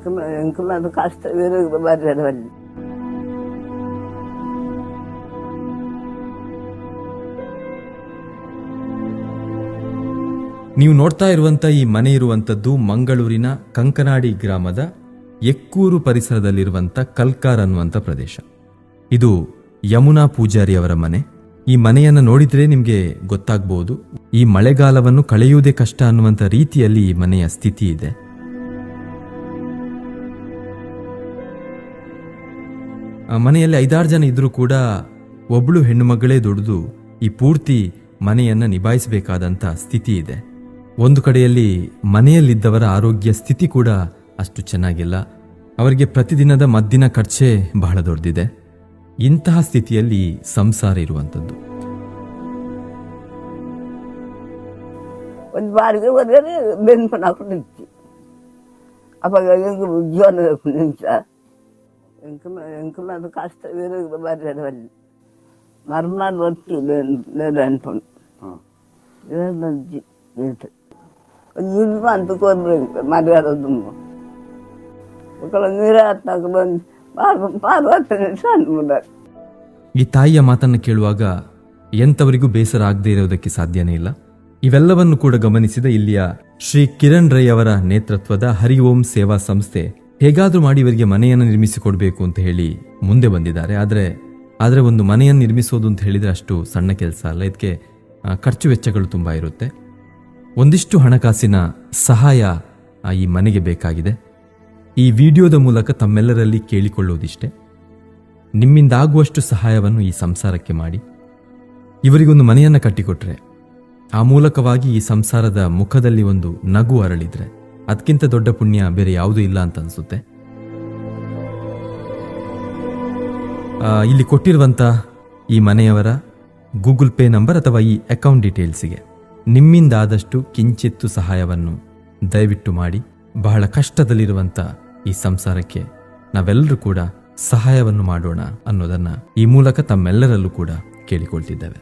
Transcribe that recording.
അത് കഷ്ട വരവല്ല. ನೀವು ನೋಡ್ತಾ ಇರುವಂತ ಈ ಮನೆ ಇರುವಂತದ್ದು ಮಂಗಳೂರಿನ ಕಂಕನಾಡಿ ಗ್ರಾಮದ ಎಕ್ಕೂರು ಪರಿಸರದಲ್ಲಿರುವಂತ ಕಲ್ಕಾರ್ ಅನ್ನುವಂಥ ಪ್ರದೇಶ. ಇದು ಯಮುನಾ ಪೂಜಾರಿ ಅವರ ಮನೆ. ಈ ಮನೆಯನ್ನು ನೋಡಿದ್ರೆ ನಿಮಗೆ ಗೊತ್ತಾಗಬಹುದು ಈ ಮಳೆಗಾಲವನ್ನು ಕಳೆಯುವುದೇ ಕಷ್ಟ ಅನ್ನುವಂಥ ರೀತಿಯಲ್ಲಿ ಈ ಮನೆಯ ಸ್ಥಿತಿ ಇದೆ. ಮನೆಯಲ್ಲಿ 5-6 ಜನ ಇದ್ರೂ ಕೂಡ ಒಬ್ಳು ಹೆಣ್ಣು ಮಗಳೇ ದುಡಿದು ಈ ಪೂರ್ತಿ ಮನೆಯನ್ನ ನಿಭಾಯಿಸಬೇಕಾದಂತ ಸ್ಥಿತಿ ಇದೆ. ಒಂದು ಕಡೆಯಲ್ಲಿ ಮನೆಯಲ್ಲಿದ್ದವರ ಆರೋಗ್ಯ ಸ್ಥಿತಿ ಕೂಡ ಅಷ್ಟು ಚೆನ್ನಾಗಿಲ್ಲ. ಅವರಿಗೆ ಪ್ರತಿದಿನದ ಮದ್ದಿನ ಖರ್ಚೇ ಬಹಳ ದೊಡ್ಡದಿದೆ. ಇಂತಹ ಸ್ಥಿತಿಯಲ್ಲಿ ಸಂಸಾರ ಇರುವಂಥದ್ದು. ಒಂದು ಬಾರಿಗೆ ಹೋದರೆ ಬೆನ್ಪನ ಹಾಕೊಂಡಿರ್ತಿ ಅವಾಗ ಜೀವನ ನಿಮಿಷ ಎಂಕುಲ ಕಷ್ಟ ಬರವಲ್ಲ ಮರ್ಮಾರ್ ಒಟ್ಟು ಅನ್ಕೊಂಡು ಅಂತ ಕೊರ್ಬೇಕು ಮರ್ಯಾದದು ನೀರ ಹತ್ತಾಗ ಬಂದು ಪಾರ್ವತನೆ ಸಣ್ಣ. ಈ ತಾಯಿಯ ಮಾತನ್ನು ಕೇಳುವಾಗ ಎಂಥವರಿಗೂ ಬೇಸರ ಆಗದೆ ಇರೋದಕ್ಕೆ ಸಾಧ್ಯನೇ ಇಲ್ಲ. ಇವೆಲ್ಲವನ್ನು ಕೂಡ ಗಮನಿಸಿದ ಇಲ್ಲಿಯ ಶ್ರೀ ಕಿರಣ್ ರೈ ಅವರ ನೇತೃತ್ವದ ಹರಿ ಓಂ ಸೇವಾ ಸಂಸ್ಥೆ ಹೇಗಾದ್ರೂ ಮಾಡಿ ಇವರಿಗೆ ಮನೆಯನ್ನು ನಿರ್ಮಿಸಿಕೊಡ್ಬೇಕು ಅಂತ ಹೇಳಿ ಮುಂದೆ ಬಂದಿದ್ದಾರೆ. ಆದರೆ ಒಂದು ಮನೆಯನ್ನು ನಿರ್ಮಿಸೋದು ಅಂತ ಹೇಳಿದ್ರೆ ಅಷ್ಟು ಸಣ್ಣ ಕೆಲಸ ಅಲ್ಲ. ಇದಕ್ಕೆ ಖರ್ಚು ವೆಚ್ಚಗಳು ತುಂಬಾ ಇರುತ್ತೆ. ಒಂದಿಷ್ಟು ಹಣಕಾಸಿನ ಸಹಾಯ ಈ ಮನೆಗೆ ಬೇಕಾಗಿದೆ. ಈ ವಿಡಿಯೋದ ಮೂಲಕ ತಮ್ಮೆಲ್ಲರಲ್ಲಿ ಕೇಳಿಕೊಳ್ಳುವುದಿಷ್ಟೇ, ನಿಮ್ಮಿಂದಾಗುವಷ್ಟು ಸಹಾಯವನ್ನು ಈ ಸಂಸಾರಕ್ಕೆ ಮಾಡಿ ಇವರಿಗೊಂದು ಮನೆಯನ್ನು ಕಟ್ಟಿಕೊಟ್ರೆ, ಆ ಮೂಲಕವಾಗಿ ಈ ಸಂಸಾರದ ಮುಖದಲ್ಲಿ ಒಂದು ನಗು ಅರಳಿದ್ರೆ ಅದಕ್ಕಿಂತ ದೊಡ್ಡ ಪುಣ್ಯ ಬೇರೆ ಯಾವುದೂ ಇಲ್ಲ ಅಂತ ಅನ್ಸುತ್ತೆ. ಇಲ್ಲಿ ಕೊಟ್ಟಿರುವಂತ ಈ ಮನೆಯವರ ಗೂಗಲ್ ಪೇ ನಂಬರ್ ಅಥವಾ ಈ ಅಕೌಂಟ್ ಡೀಟೇಲ್ಸ್ಗೆ ನಿಮ್ಮಿಂದಾದಷ್ಟು ಕಿಂಚಿತ್ತು ಸಹಾಯವನ್ನು ದಯವಿಟ್ಟು ಮಾಡಿ. ಬಹಳ ಕಷ್ಟದಲ್ಲಿರುವಂತ ಈ ಸಂಸಾರಕ್ಕೆ ನಾವೆಲ್ಲರೂ ಕೂಡ ಸಹಾಯವನ್ನು ಮಾಡೋಣ ಅನ್ನೋದನ್ನ ಈ ಮೂಲಕ ತಮ್ಮೆಲ್ಲರಲ್ಲೂ ಕೂಡ ಕೇಳಿಕೊಳ್ತಿದ್ದೇವೆ.